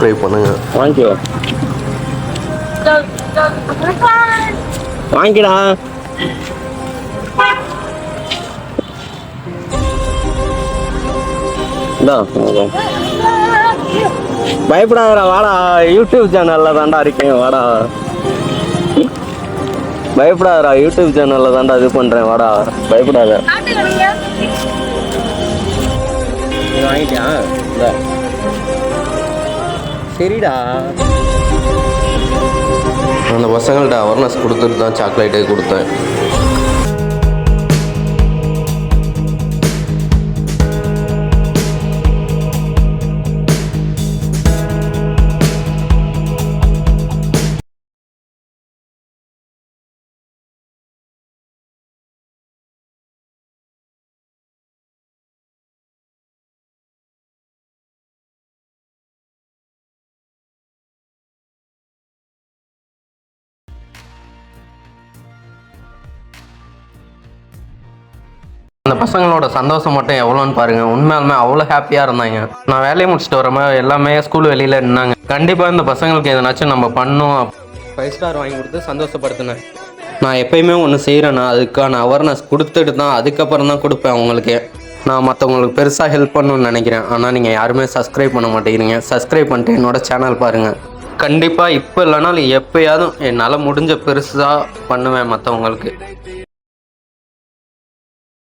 Try பண்ணுங்க. வாங்கிக்கோ, வாங்கிடா. பயப்படாதடா, வாடா. யூடியூப் சேனல்ல தாண்டா இருக்கேன், வாடா. பயப்படாதடா, யூடியூப் சேனல்ல தாண்டா இது பண்றேன், வாடா. பயப்படாத. வாங்கிட்டியா? சரிடா. அந்த பசங்கள்ட்ட அவேர்னஸ் கொடுத்துட்டு தான் சாக்லேட்டே கொடுத்தேன். அந்த பசங்களோட சந்தோஷம் மட்டும் எவ்வளோன்னு பாருங்க. உண்மையாலுமே அவ்வளோ ஹாப்பியாக இருந்தாங்க. நான் வேலையை முடிச்சுட்டு வரமே எல்லாமே ஸ்கூல் வெளியில் நின்னாங்க. கண்டிப்பாக இந்த பசங்களுக்கு எதனாச்சும் நம்ம பண்ணோம். 5 ஸ்டார் வாங்கி கொடுத்து சந்தோஷப்படுத்தினேன். நான் எப்பயுமே ஒன்று செய்கிறேன்னா அதுக்கான அவேர்னஸ் கொடுத்துட்டு தான் அதுக்கப்புறம் தான் கொடுப்பேன் அவங்களுக்கே. நான் மற்றவங்களுக்கு பெருசாக ஹெல்ப் பண்ணணும்னு நினைக்கிறேன். ஆனால் நீங்கள் யாருமே சப்ஸ்கிரைப் பண்ண மாட்டேங்கிறீங்க. சப்ஸ்கிரைப் பண்ணிட்டு என்னோடய சேனல் பாருங்கள். கண்டிப்பாக இப்போ இல்லைனாலும் எப்போயாவது என்னால் முடிஞ்ச பெருசாக பண்ணுவேன் மற்றவங்களுக்கு.